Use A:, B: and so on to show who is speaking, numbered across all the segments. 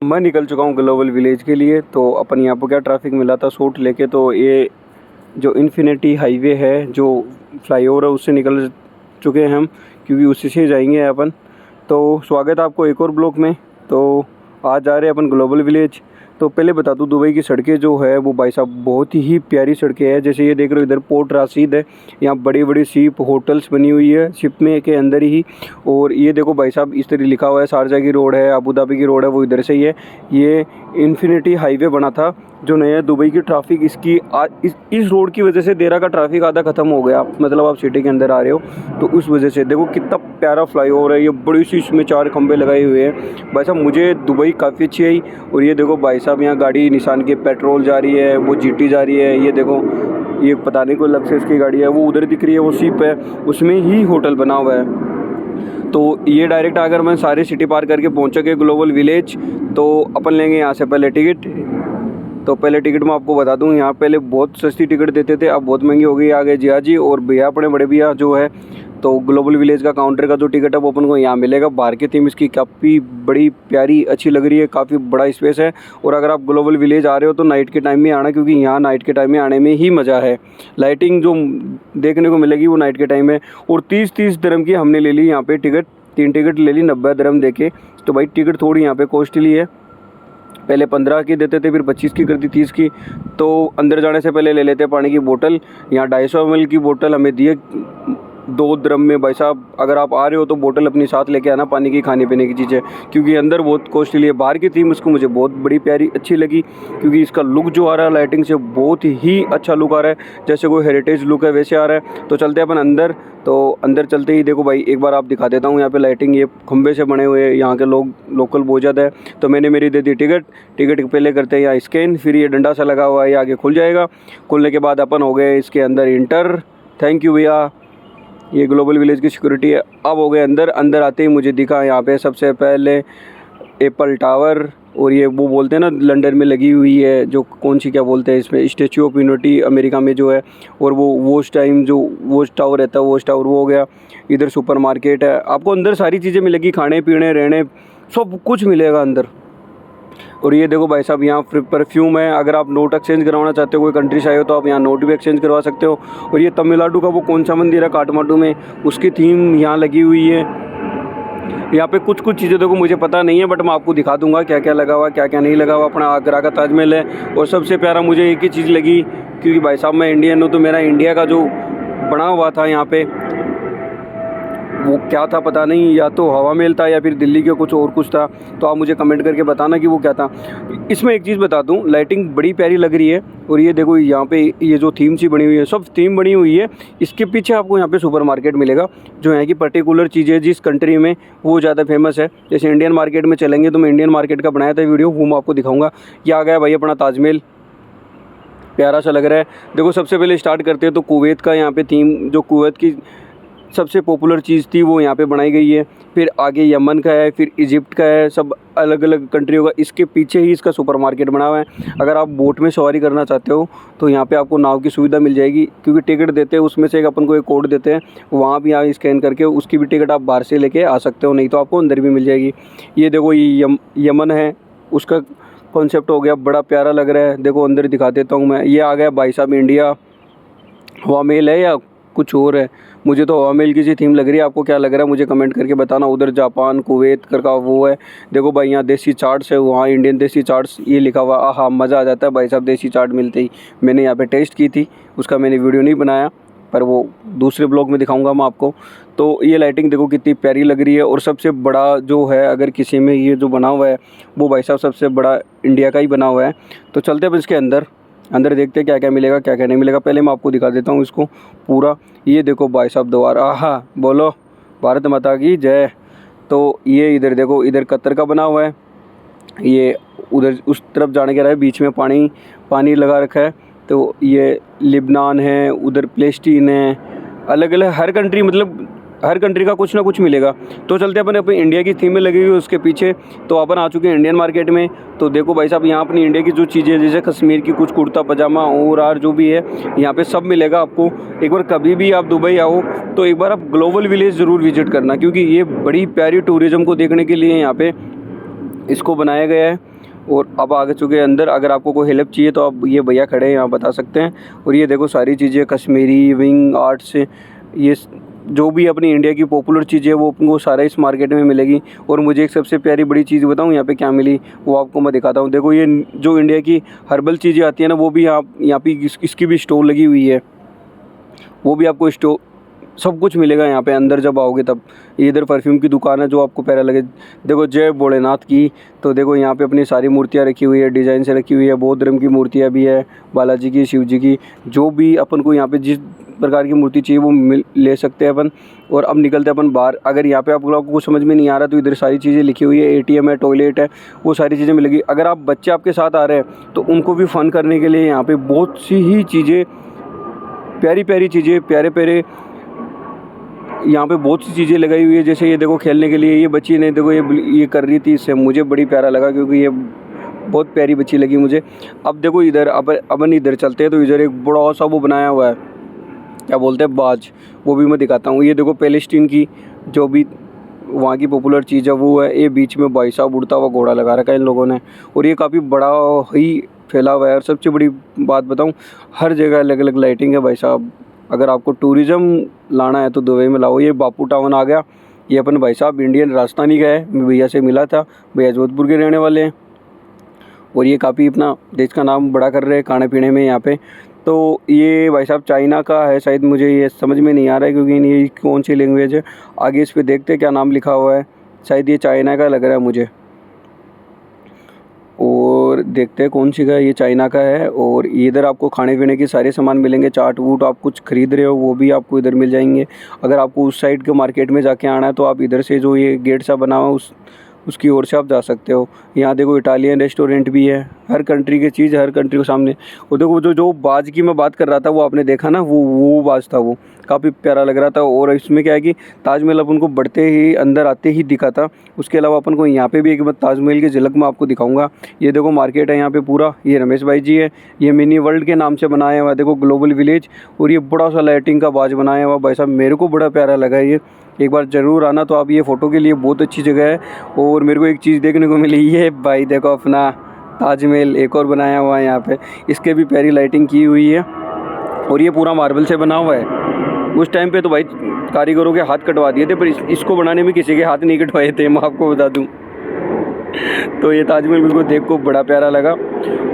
A: मैं निकल चुका हूँ ग्लोबल विलेज के लिए। तो अपन यहाँ पर क्या ट्रैफिक मिला था शूट लेके, तो ये जो इन्फिनिटी हाईवे है जो फ्लाईओवर है उससे निकल चुके हैं हम, क्योंकि उसी से जाएंगे अपन। तो स्वागत है आपको एक और ब्लॉग में। तो आज जा रहे हैं अपन ग्लोबल विलेज। तो पहले बता दूं, दुबई की सड़कें जो है वो भाई साहब बहुत ही प्यारी सड़कें हैं। जैसे ये देख रहे हो, इधर पोर्ट राशिद है, यहाँ बड़ी बड़ी शिप होटल्स बनी हुई है शिप में के अंदर ही। और ये देखो भाई साहब, इस तरह लिखा हुआ है शारजा की रोड है, अबू धाबी की रोड है, वो इधर से ही है। ये इन्फिनिटी हाईवे बना था जो नया दुबई की ट्रैफिक इसकी इस रोड की वजह से देरा का ट्रैफिक आधा ख़त्म हो गया। मतलब आप सिटी के अंदर आ रहे हो तो उस वजह से देखो कितना प्यारा फ्लाईओवर है। ये बड़ी सी इसमें 4 खंबे लगाए हुए हैं। भाई साहब मुझे दुबई काफ़ी अच्छी आई। और ये देखो भाई साहब, यहाँ गाड़ी निशान की पेट्रोल जा रही है, वो जीटी जा रही है। ये देखो, ये पता नहीं कोई लक्सेस की गाड़ी है, वो उधर दिख रही है, वो शिप है, उसमें ही होटल बना हुआ है। तो ये डायरेक्ट अगर मैं सारे सिटी पार करके पहुँच के ग्लोबल विलेज, तो अपन लेंगे यहाँ से पहले टिकट। तो पहले टिकट मैं आपको बता दूं, यहाँ पहले बहुत सस्ती टिकट देते थे, अब बहुत महंगी हो गई। आगे जिया जी और भैया, अपने बड़े भैया जो है, तो ग्लोबल विलेज का काउंटर का जो टिकट है वो अपन को यहाँ मिलेगा। बाहर की थीम इसकी काफ़ी बड़ी प्यारी अच्छी लग रही है, काफ़ी बड़ा स्पेस है। और अगर आप ग्लोबल विलेज आ रहे हो तो नाइट के टाइम में आना, क्योंकि यहाँ नाइट के टाइम में आने में ही मज़ा है। लाइटिंग जो देखने को मिलेगी वो नाइट के टाइम में। और 30 दिरहम की हमने ले ली यहाँ पर टिकट, 3 टिकट ले ली 90 दिरहम दे के। तो भाई टिकट थोड़ी यहाँ पर कॉस्टली है, पहले 15 की देते थे, फिर 25 की कर दी, 30 की। तो अंदर जाने से पहले ले लेते पानी की बोतल। यहाँ 250 ml की बोतल हमें दिए 2 दिरहम में। भाई साहब अगर आप आ रहे हो तो बोतल अपनी साथ लेके आना, पानी की खाने पीने की चीज़ें, क्योंकि अंदर बहुत कॉस्टली है। बाहर की थीम उसको मुझे बहुत बड़ी प्यारी अच्छी लगी, क्योंकि इसका लुक जो आ रहा है लाइटिंग से बहुत ही अच्छा लुक आ रहा है, जैसे कोई हेरिटेज लुक है वैसे आ रहा है। तो चलते हैं अपन अंदर। तो अंदर चलते ही देखो भाई, एक बार आप दिखा देता हूँ यहाँ पे लाइटिंग, ये खंबे से बने हुए हैं। यहाँ के लोग लोकल बहुत ज़्यादा है। तो मैंने मेरी दे दी टिकट। टिकट पहले करते हैं यहाँ स्कैन, फिर ये डंडा सा लगा हुआ है, ये आगे खुल जाएगा। खुलने के बाद अपन हो गए इसके अंदर इंटर। थैंक यू भैया, ये ग्लोबल विलेज की सिक्योरिटी है। अब हो गए अंदर। अंदर आते ही मुझे दिखा यहाँ पे सबसे पहले एप्पल टावर, और ये वो बोलते हैं ना लंदन में लगी हुई है जो कौन सी क्या बोलते हैं इसमें, स्टैचू ऑफ यूनिटी अमेरिका में जो है। और वो वॉच टाइम जो वॉच टावर रहता है, वॉच टावर वो हो गया। इधर सुपर मार्केट है, आपको अंदर सारी चीज़ें मिलेगी, खाने पीने रहने सब कुछ मिलेगा अंदर। और ये देखो भाई साहब, यहाँ परफ्यूम है। अगर आप नोट एक्सचेंज करवाना चाहते हो, कोई कंट्री से आए हो तो आप यहाँ नोट भी एक्सचेंज करवा सकते हो। और ये तमिलनाडु का वो कौन सा मंदिर है काठमांडू में, उसकी थीम यहाँ लगी हुई है। यहाँ पे कुछ कुछ चीज़ें देखो मुझे पता नहीं है, बट मैं आपको दिखा दूंगा क्या क्या लगा हुआ क्या क्या नहीं लगा हुआ। अपना आगरा का ताजमहल है। और सबसे प्यारा मुझे एक ही चीज़ लगी, क्योंकि भाई साहब मैं इंडियन हूँ, तो मेरा इंडिया का जो बना हुआ था यहाँ पे, वो क्या था पता नहीं, या तो हवा महल था या फिर दिल्ली के कुछ और कुछ था। तो आप मुझे कमेंट करके बताना कि वो क्या था। इसमें एक चीज़ बता दूं, लाइटिंग बड़ी प्यारी लग रही है। और ये देखो यहाँ पे ये जो थीम सी बनी हुई है, सब थीम बनी हुई है। इसके पीछे आपको यहाँ पे सुपर मार्केट मिलेगा, जो यहाँ की पर्टिकुलर चीज़ें जिस कंट्री में वो ज़्यादा फेमस है। जैसे इंडियन मार्केट में चलेंगे तो मैं इंडियन मार्केट का बनाया था वीडियो, वो मैं आपको दिखाऊँगा। ये आ गया भाई अपना ताजमहल, प्यारा सा लग रहा है। देखो सबसे पहले स्टार्ट करते हैं तो कुवैत का यहाँ पे थीम, जो कुवैत की सबसे पॉपुलर चीज़ थी वो यहाँ पे बनाई गई है। फिर आगे यमन का है, फिर इजिप्ट का है, सब अलग अलग कंट्रियों का। इसके पीछे ही इसका सुपर मार्केट बना हुआ है। अगर आप बोट में सवारी करना चाहते हो तो यहाँ पे आपको नाव की सुविधा मिल जाएगी, क्योंकि टिकट देते हैं उसमें से एक अपन को एक कोड देते हैं, वहाँ भी यहाँ स्कैन करके उसकी भी टिकट आप बाहर से लेके आ सकते हो, नहीं तो आपको अंदर भी मिल जाएगी। ये देखो ये यमन है, उसका कॉन्सेप्ट हो गया, बड़ा प्यारा लग रहा है। देखो अंदर दिखा देता हूँ मैं। ये आ गया भाई साहब इंडिया। हवा महल है या कुछ और है, मुझे तो हवा महल की सी थीम लग रही है। आपको क्या लग रहा है मुझे कमेंट करके बताना। उधर जापान कुवैत का वो है। देखो भाई यहाँ देसी चाट्स है, वहाँ इंडियन देसी चाट्स ये लिखा हुआ। हाँ मज़ा आ जाता है भाई साहब देसी चाट मिलते ही। मैंने यहाँ पे टेस्ट की थी, उसका मैंने वीडियो नहीं बनाया, पर वो दूसरे ब्लॉग में दिखाऊंगा मैं आपको। तो ये लाइटिंग देखो कितनी प्यारी लग रही है। और सबसे बड़ा जो है, अगर किसी में ये जो बना हुआ है वो भाई साहब सबसे बड़ा इंडिया का ही बना हुआ है। तो चलते हैं इसके अंदर देखते हैं क्या क्या मिलेगा क्या क्या नहीं मिलेगा। पहले मैं आपको दिखा देता हूँ इसको पूरा। ये देखो भाई साहब द्वार, आहा बोलो भारत माता की जय। तो ये इधर देखो, इधर कतर का बना हुआ है। ये उधर उस तरफ जाने के रहा है, बीच में पानी लगा रखा है। तो ये लिबनान है, उधर प्लेस्टीन है, अलग अलग हर कंट्री, मतलब हर कंट्री का कुछ ना कुछ मिलेगा। तो चलते हैं अपने इंडिया की थीम में लगी हुई उसके पीछे। तो अपन आ चुके हैं इंडियन मार्केट में। तो देखो भाई साहब यहाँ अपनी इंडिया की जो चीज़ें, जैसे कश्मीर की कुछ कुर्ता पजामा और आर जो भी है यहाँ पे सब मिलेगा आपको। एक बार कभी भी आप दुबई आओ तो एक बार आप ग्लोबल विलेज ज़रूर विजिट करना, क्योंकि ये बड़ी प्यारी टूरिज़्म को देखने के लिए यहाँ पे इसको बनाया गया है। और अब आगे चुके अंदर, अगर आपको कोई हेल्प चाहिए तो आप ये भैया खड़े हैं यहाँ बता सकते हैं। और ये देखो सारी चीज़ें कश्मीरी विंग आर्ट से, ये जो भी अपनी इंडिया की पॉपुलर चीज़ें वो आपको सारा इस मार्केट में मिलेगी। और मुझे एक सबसे प्यारी बड़ी चीज़ बताऊँ यहाँ पे क्या मिली, वो आपको मैं दिखाता हूँ। देखो ये जो इंडिया की हर्बल चीज़ें आती है ना, वो भी यहाँ पे इसकी भी स्टोर लगी हुई है। वो भी आपको स्टोर सब कुछ मिलेगा यहाँ पे अंदर जब आओगे तब। इधर परफ्यूम की दुकान है, जो आपको प्यारा लगे। देखो जय भोलेनाथ की, तो देखो यहाँ पे अपनी सारी मूर्तियाँ रखी हुई है, डिज़ाइन से रखी हुई है। बौद्ध धर्म की मूर्तियाँ भी है, बालाजी की, शिव जी की, जो भी अपन को यहाँ पे जिस प्रकार की मूर्ति चाहिए वो ले सकते हैं अपन। और अब निकलते हैं अपन बाहर। अगर यहाँ पे आप लोगों को कुछ समझ में नहीं आ रहा तो इधर सारी चीज़ें लिखी हुई है, ATM है, टॉयलेट है, वो सारी चीज़ें मिलेगी। अगर आप बच्चे आपके साथ आ रहे हैं तो उनको भी फ़न करने के लिए यहाँ पे बहुत सी ही चीज़ें, प्यारी प्यारी चीज़ें, प्यारे प्यारे यहाँ पे बहुत सी चीज़ें लगाई हुई है। जैसे ये देखो खेलने के लिए, ये बच्ची ने देखो ये कर रही थी, इससे मुझे बड़ी प्यारा लगा क्योंकि ये बहुत प्यारी बच्ची लगी मुझे। अब देखो इधर अपन इधर चलते हैं, तो इधर एक बड़ा सा वो बनाया हुआ है, क्या बोलते हैं, बाज, वो भी मैं दिखाता हूँ। ये देखो पैलेस्टीन की जो भी वहाँ की पॉपुलर चीज़ है वो है। ये बीच में भाई साहब उड़ता हुआ घोड़ा लगा रखा है इन लोगों ने, और ये काफ़ी बड़ा ही फैला हुआ है। और सबसे बड़ी बात बताऊँ, हर जगह अलग अलग लाइटिंग है भाई साहब। अगर आपको टूरिज़्म लाना है तो दुबई में लाओ। ये बापू टाउन आ गया। ये अपन भाई साहब इंडियन राजस्थानी का है, मैं भैया से मिला था, भैया जोधपुर के रहने वाले हैं। और ये काफ़ी अपना देश का नाम बड़ा कर रहे हैं खाने पीने में यहाँ पे। तो ये भाई साहब चाइना का है शायद, मुझे ये समझ में नहीं आ रहा है क्योंकि ये कौन सी लैंग्वेज है। आगे इस पे देखते हैं क्या नाम लिखा हुआ है, शायद ये चाइना का लग रहा है मुझे। और देखते हैं कौन सी का, ये चाइना का है। और इधर आपको खाने पीने के सारे सामान मिलेंगे, चाट वूट आप कुछ खरीद रहे हो वो भी आपको इधर मिल जाएंगे। अगर आपको उस साइड के मार्केट में जाके आना है तो आप इधर से जो ये गेट सा बना हुआ उसकी ओर से आप जा सकते हो। यहाँ देखो इटालियन रेस्टोरेंट भी है, हर कंट्री की चीज़ हर कंट्री के सामने। और देखो जो बाज की मैं बात कर रहा था वो आपने देखा ना, वो बाज था, वो काफ़ी प्यारा लग रहा था। और इसमें क्या है कि ताजमहल अपन को बढ़ते ही अंदर आते ही दिखा था। उसके अलावा अपन को यहाँ पे भी एक बार ताजमहल की झलक मैं आपको दिखाऊंगा। ये देखो मार्केट है यहाँ पे पूरा, ये रमेश भाई जी है, ये मिनी वर्ल्ड के नाम से बनाया हुआ है, देखो ग्लोबल विलेज। और ये बड़ा सा लाइटिंग का बाज बनाया हुआ भाई साहब, मेरे को बड़ा प्यारा लगा ये। एक बार ज़रूर आना, तो आप ये फ़ोटो के लिए बहुत अच्छी जगह है। और मेरे को एक चीज़ देखने को मिली, ये भाई देखो अपना ताजमहल एक और बनाया हुआ है यहाँ पे, इसके भी प्यारी लाइटिंग की हुई है। और ये पूरा मार्बल से बना हुआ है। उस टाइम पे तो भाई कारीगरों के हाथ कटवा दिए थे, पर इसको बनाने में किसी के हाथ नहीं कटवाए थे, मैं आपको बता दूँ। तो ये ताजमहल मेरे को देख को बड़ा प्यारा लगा।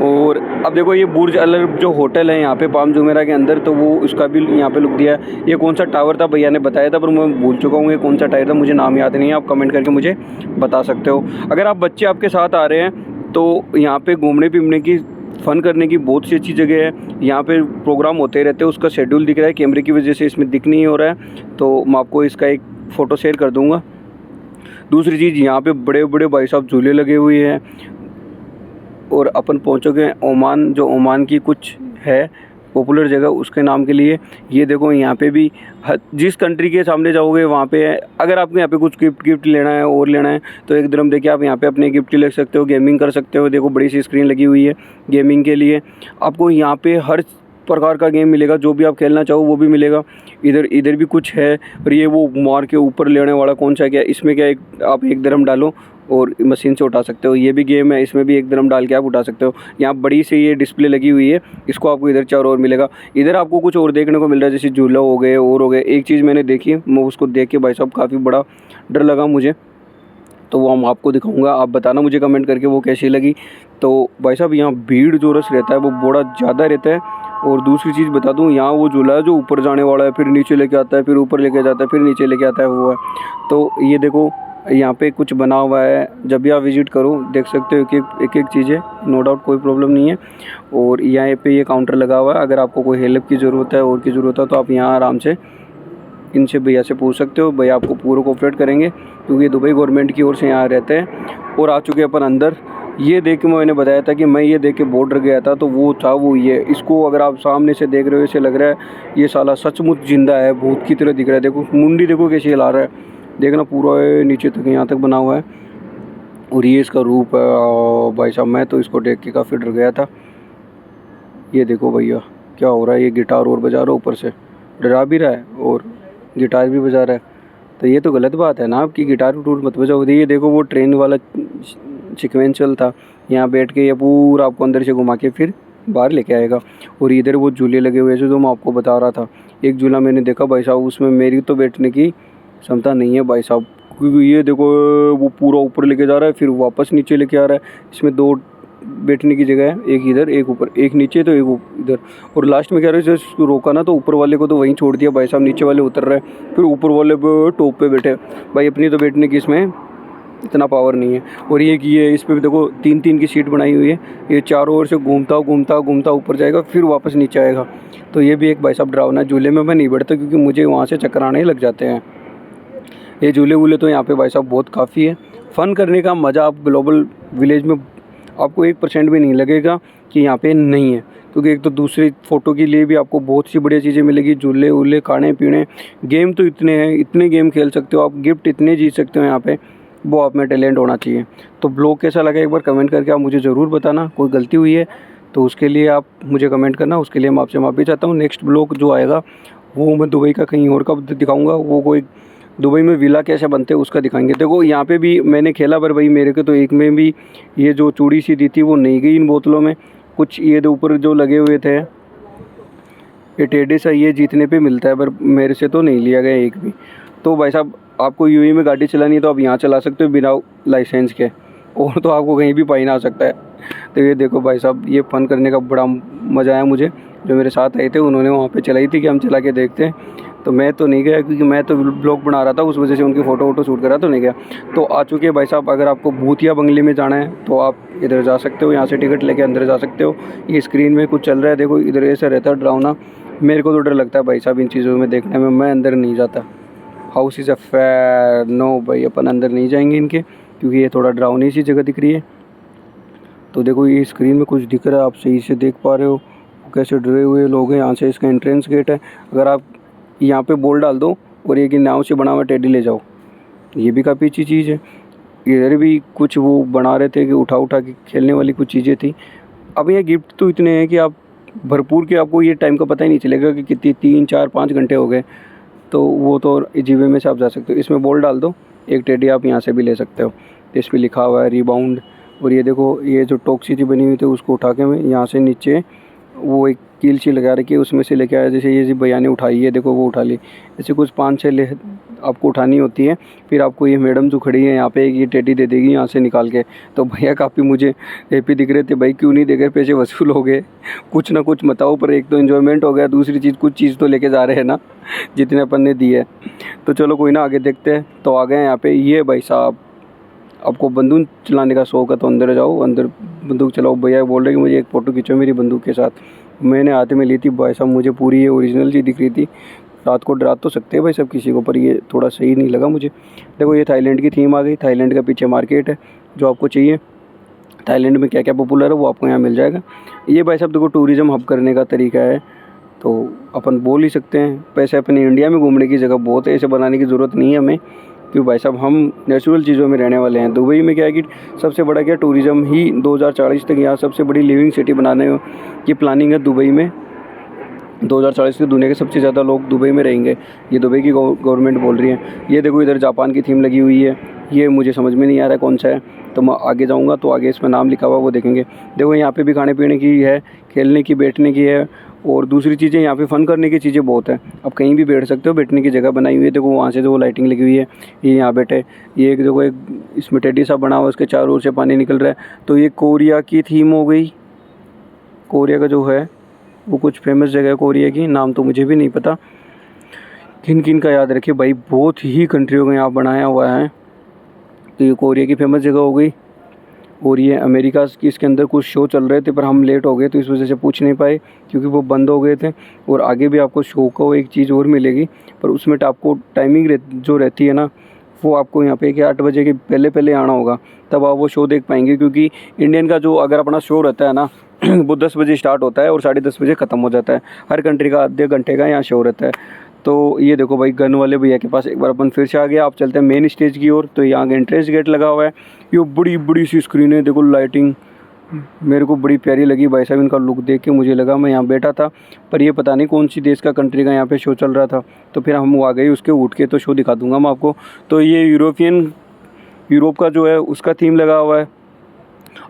A: और अब देखो ये बुर्ज अल जो होटल है यहाँ पे पाम जुमेरा के अंदर, तो वो उसका भी यहाँ पे लुक दिया है। ये कौन सा टावर था भैया ने बताया था, पर मैं भूल चुका हूँ ये कौन सा टावर था, मुझे नाम याद नहीं है। आप कमेंट करके मुझे बता सकते हो। अगर आप बच्चे आपके साथ आ रहे हैं तो यहाँ पे घूमने फिरने की, फ़न करने की बहुत सी अच्छी जगह है। यहाँ पे प्रोग्राम होते रहते हैं, उसका शेड्यूल दिख रहा है, कैमरे की वजह से इसमें दिख नहीं हो रहा है, तो मैं आपको इसका एक फ़ोटो शेयर कर दूँगा। दूसरी चीज़, यहाँ पे बड़े बड़े भाई साहब झूले लगे हुए हैं। और अपन पहुँचोगे ओमान, जो ओमान की कुछ है पॉपुलर जगह, उसके नाम के लिए। ये देखो यहाँ पे भी जिस कंट्री के सामने जाओगे वहाँ पे है। अगर आपको यहाँ पे कुछ गिफ्ट लेना है और लेना है तो 1 दिरहम देके आप यहाँ पे अपने गिफ्ट ले सकते हो, गेमिंग कर सकते हो। देखो बड़ी सी स्क्रीन लगी हुई है गेमिंग के लिए। आपको यहाँ पे हर प्रकार का गेम मिलेगा, जो भी आप खेलना चाहो वो भी मिलेगा। इधर भी कुछ है। और ये वो मार के ऊपर लेने वाला कौन सा, क्या इसमें क्या आप 1 दिरहम डालो और मशीन से उठा सकते हो। ये भी गेम है, इसमें भी 1 दिरहम डाल के आप उठा सकते हो। यहाँ बड़ी सी ये डिस्प्ले लगी हुई है, इसको आपको इधर चारों ओर मिलेगा। इधर आपको कुछ और देखने को मिल रहा है, जैसे झूला हो गए और हो गए। एक चीज़ मैंने देखी, मैं उसको देख के भाई साहब काफ़ी बड़ा डर लगा मुझे, तो वो हम आपको दिखाऊंगा। आप बताना मुझे कमेंट करके वो कैसी लगी। तो भाई साहब यहाँ भीड़ जो रस रहता है वो बड़ा ज़्यादा रहता है। और दूसरी चीज़ बता दूँ, यहाँ वो झूला है जो ऊपर जाने वाला है, फिर नीचे लेके आता है, फिर ऊपर लेके जाता है, फिर नीचे लेके आता है, वो है। तो ये देखो यहाँ पे कुछ बना हुआ है, जब भी आप विज़िट करो देख सकते हो एक एक चीज़ें, नो डाउट कोई प्रॉब्लम नहीं है। और यहाँ पे ये काउंटर लगा हुआ है। अगर आपको कोई हेल्प की ज़रूरत है और की ज़रूरत है तो आप यहाँ आराम से इनसे भैया से पूछ सकते हो। भैया आपको पूरा कोऑपरेट करेंगे, क्योंकि दुबई गवर्नमेंट की ओर से यहाँ रहते हैं। और आ चुके अपन अंदर। ये देख के मैंने बताया था कि मैं ये देख के बहुत डर गया था, तो वो था वो ये। इसको अगर आप सामने से देख रहे हो, ऐसे लग रहा है ये साला सचमुच जिंदा है, भूत की तरह दिख रहा है। देखो मुंडी देखो कैसे हिला रहा है, देखना पूरा नीचे तक यहाँ तक बना हुआ है। और ये इसका रूप है। भाई साहब मैं तो इसको देख के काफ़ी डर गया था। ये देखो भैया क्या हो रहा है, ये गिटार और बजा रहा है, ऊपर से डरा भी रहा है और गिटार भी बजा रहा है। तो ये तो गलत बात है ना, आपकी गिटार टूट मत बजाओ। ये देखो वो ट्रेन वाला सिक्वेंशल था। यहाँ बैठ के ये पूरा आपको अंदर से घुमा के फिर बाहर लेके आएगा। और इधर वो झूले लगे हुए थे जो मैं आपको बता रहा था। एक झूला मैंने देखा भाई साहब, उसमें मेरी तो बैठने की क्षमता नहीं है भाई साहब, क्योंकि ये देखो वो पूरा ऊपर लेके जा रहा है फिर वापस नीचे लेके आ रहा है। इसमें 2 बैठने की जगह है, एक इधर एक ऊपर, एक नीचे तो एक इधर। और लास्ट में कह रहे हैं रोका ना तो ऊपर वाले को तो वहीं छोड़ दिया भाई साहब, नीचे वाले उतर रहे हैं फिर ऊपर वाले टॉप पे बैठे। भाई अपनी तो बैठने की इसमें इतना पावर नहीं है। और ये इस पर भी देखो 3-3 की सीट बनाई हुई है, ये चारों ओर से घूमता ऊपर जाएगा फिर वापस नीचे आएगा। तो ये भी एक भाई साहब डरावना। झूले में मैं नहीं बैठता क्योंकि मुझे वहाँ से चक्कर आने लग जाते हैं। ये झूले वूले तो यहाँ पे भाई साहब बहुत काफ़ी है। फ़न करने का मज़ा आप ग्लोबल विलेज में आपको 1% भी नहीं लगेगा कि यहाँ पे नहीं है, क्योंकि एक तो दूसरी फ़ोटो के लिए भी आपको बहुत सी बढ़िया चीज़ें मिलेगी। झूले वूले, खाने पीने, गेम तो इतने हैं, इतने गेम खेल सकते हो आप, गिफ्ट इतने जीत सकते हो यहाँ पे, वो आप में टैलेंट होना चाहिए। तो ब्लॉग कैसा लगा एक बार कमेंट करके आप मुझे ज़रूर बताना। कोई गलती हुई है तो उसके लिए आप मुझे कमेंट करना, उसके लिए मैं आपसे माफ़ी चाहता हूँ। नेक्स्ट ब्लॉग जो आएगा वो मैं दुबई का कहीं और का दिखाऊँगा, वो कोई दुबई में विला कैसे बनते हैं उसका दिखाएंगे। देखो यहाँ पे भी मैंने खेला, पर भाई मेरे को तो एक में भी ये जो चूड़ी सी दी थी वो नहीं गई इन बोतलों में। कुछ ये ऊपर जो लगे हुए थे ये टेढ़े सा ये जीतने पे मिलता है, पर मेरे से तो नहीं लिया गया एक भी। तो भाई साहब आपको यूएई में गाड़ी चलानी है तो आप यहाँ चला सकते हो बिना लाइसेंस के, और तो आपको कहीं भी फाइन आ सकता है। तो ये देखो भाई साहब, ये फ़न करने का बड़ा मज़ा आया मुझे। जो मेरे साथ आए थे उन्होंने वहाँ पे चलाई थी कि हम चला के देखते हैं, तो मैं तो नहीं गया क्योंकि मैं तो ब्लॉग बना रहा था, उस वजह से उनकी फ़ोटो शूट करा तो नहीं गया। तो आ चुके हैं भाई साहब, अगर आपको भूतिया बंगले में जाना है तो आप इधर जा सकते हो, यहाँ से टिकट लेके अंदर जा सकते हो। ये स्क्रीन में कुछ चल रहा है देखो, इधर ऐसा रहता है डरावना। मेरे को तो डर लगता है भाई साहब इन चीज़ों में देखने में, मैं अंदर नहीं जाता। House is a fair, no भाई अपन अंदर नहीं जाएंगे इनके, क्योंकि ये थोड़ा डरावनी सी जगह दिख रही है। तो देखो ये स्क्रीन में कुछ दिख रहा है, आप सही से देख पा रहे हो कैसे डरे हुए लोग हैं। यहाँ से इसका एंट्रेंस गेट है। अगर आप यहाँ पे बोल डाल दो और ये कि नाव से बना हुआ टेडी ले जाओ, ये भी काफ़ी अच्छी चीज़ है। इधर भी कुछ वो बना रहे थे कि उठा के खेलने वाली कुछ चीज़ें थी। अब ये गिफ्ट तो इतने हैं कि आप भरपूर के आपको ये टाइम का पता ही नहीं चलेगा कि कितनी 3-4-5 घंटे हो गए। तो वो तो जीवे में से आप जा सकते हो। इसमें बॉल डाल दो, एक टेडी आप यहाँ से भी ले सकते हो। इस पर लिखा हुआ है रिबाउंड। और ये देखो ये जो टॉक्सी थी बनी हुई थी उसको उठा के मैं यहाँ से नीचे वो एक कील सी लगा रखी है उसमें से लेके आया। जैसे ये भैया ने उठाई है, देखो वो उठा ली। ऐसे कुछ 5-6 आपको उठानी होती है। फिर आपको ये मैडम जो खड़ी है यहाँ पे ये टेडी दे देगी यहाँ से निकाल के। तो भैया काफ़ी मुझे हैप्पी दिख रहे थे, भाई क्यों नहीं दे गए, पैसे वसूल हो गए, कुछ ना कुछ बताओ। पर एक तो इन्जॉयमेंट हो गया, दूसरी चीज़ कुछ चीज़ तो लेके जा रहे हैं ना जितने अपन ने दिए। तो चलो कोई ना, आगे देखते हैं। तो आ गए यहाँ पे। ये भाई साहब आपको बंदूक चलाने का शौक है तो अंदर जाओ, अंदर बंदूक चलाओ। भैया बोल रहे कि मुझे एक फ़ोटो खींचो मेरी बंदूक के साथ। मैंने हाथ में ली थी भाई साहब, मुझे पूरी ये ओरिजिनल सी दिख रही थी। रात को डरा तो सकते हैं भाई सब किसी को, पर ये थोड़ा सही नहीं लगा मुझे। देखो ये थाईलैंड की थीम आ गई। थाईलैंड का पीछे मार्केट है, जो आपको चाहिए थाईलैंड में क्या क्या पॉपुलर है वो आपको यहाँ मिल जाएगा। ये भाई साहब देखो टूरिज़्म हब करने का तरीका है, तो अपन बोल ही सकते हैं। पैसे अपने इंडिया में घूमने की जगह बहुत है, ऐसे बनाने की ज़रूरत नहीं है हमें, क्योंकि भाई साहब हम नेचुरल चीज़ों में रहने वाले हैं। दुबई में क्या है कि सबसे बड़ा क्या टूरिज़्म ही 2040 तक यहाँ सबसे बड़ी लिविंग सिटी बनाने की प्लानिंग है दुबई में। 2040 तक दुनिया के सबसे ज़्यादा लोग दुबई में रहेंगे, ये दुबई की गवर्नमेंट बोल रही है। ये देखो इधर जापान की थीम लगी हुई है, ये मुझे समझ में नहीं आ रहा है कौन सा है, तो मैं आगे जाऊँगा तो आगे इसमें नाम लिखा हुआ वो देखेंगे। देखो यहाँ पे भी खाने पीने की है, खेलने की, बैठने की है, और दूसरी चीज़ें यहाँ पे फ़न करने की चीज़ें बहुत है। आप कहीं भी बैठ सकते हो, बैठने की जगह बनाई हुई है। देखो वहाँ से जो लाइटिंग लगी हुई है, ये यहाँ बैठे। ये एक देखो एक इसमें टेडी सा बना हुआ है, उसके चारों ओर से पानी निकल रहा है। तो ये कोरिया की थीम हो गई। कोरिया का जो है वो कुछ फेमस जगह है कोरिया की, नाम तो मुझे भी नहीं पता। किन किन का याद रखिए भाई, बहुत ही कंट्रियों का यहाँ बनाया हुआ है। तो ये कोरिया की फेमस जगह हो गई। और ये अमेरिका की, इसके अंदर कुछ शो चल रहे थे पर हम लेट हो गए तो इस वजह से पूछ नहीं पाए क्योंकि वो बंद हो गए थे। और आगे भी आपको शो को एक चीज़ और मिलेगी, पर उसमें आपको टाइमिंग जो रहती है ना, वो आपको यहाँ पे कि 8 बजे के पहले आना होगा, तब आप वो शो देख पाएंगे। क्योंकि इंडियन का जो अगर अपना शो रहता है ना वो 10 बजे स्टार्ट होता है और 10:30 बजे ख़त्म हो जाता है। हर कंट्री का आधे घंटे का यहाँ शो रहता है। तो ये देखो भाई गन वाले भैया के पास एक बार अपन फिर से आ गए। आप चलते हैं मेन स्टेज की ओर। तो यहाँ एंट्रेंस गेट लगा हुआ है, ये बड़ी बड़ी सी स्क्रीन है, देखो लाइटिंग मेरे को बड़ी प्यारी लगी भाई साहब। इनका लुक देख के मुझे लगा मैं यहाँ बैठा था, पर ये पता नहीं कौन सी देश का कंट्री का यहाँ पे शो चल रहा था। तो फिर हम आ गए उसके उठ के, तो शो दिखा दूँगा मैं आपको। तो ये यूरोप का जो है उसका थीम लगा हुआ है।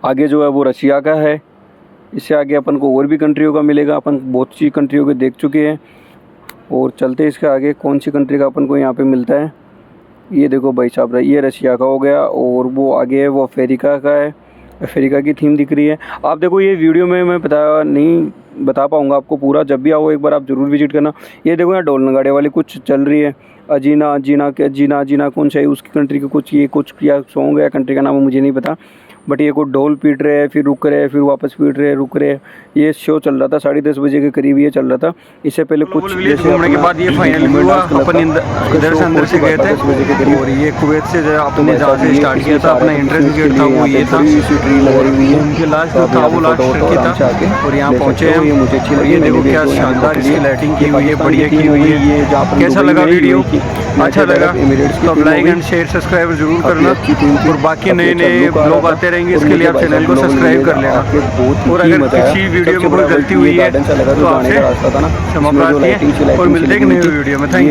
A: आगे जो है वो रशिया का है। इससे आगे अपन को और भी कंट्रियों का मिलेगा। अपन बहुत सी कंट्रियों के देख चुके हैं और चलते इसके आगे कौन सी कंट्री का अपन को यहाँ पे मिलता है। ये देखो भाई साहब, ये रशिया का हो गया और वो आगे है वो अफ्रीका का है। अफ्रीका की थीम दिख रही है। आप देखो ये वीडियो में मैं नहीं बता पाऊँगा आपको पूरा, जब भी आओ एक बार आप ज़रूर विजिट करना। ये देखो यहाँ ढोल नगाड़े वाली कुछ चल रही है। अजीना अजीना के अजीना कौन सा है उसकी कंट्री का कुछ ये कुछ क्या सॉन्ग है, कंट्री का नाम मुझे नहीं पता, बट ये को ढोल पीट रहे हैं, फिर रुक रहे हैं, फिर वापस पीट रहे हैं, रुक रहे हैं। ये शो चल रहा था 10:30 बजे के करीब ये चल रहा था। इससे पहले कुछ
B: विलेज घूमने के बाद ये फाइनल हुआ। अपन इधर से अंदर से गए थे और ये कुवैत से जो अपने जहाँ से स्टार्ट किया था अपना एंट्रेंस गेट था वो ये था। घूम के लास्ट था वो लास्ट की था और यहाँ पहुँचे हम। और ये देखो क्या शानदार इसकी लाइटिंग की हुई है, बढ़िया की हुई है। कैसा लगा वीडियो? अच्छा लगा तो लाइक एंड शेयर सब्सक्राइब जरूर करना। और बाकी नए नए ब्लॉग आते रहेंगे, इसके लिए आप चैनल को सब्सक्राइब कर लेना। और अगर किसी वीडियो में कोई गलती हुई है तो आपसे क्षमा प्रार्थी है और मिलते हैं नए वीडियो में। Thank you.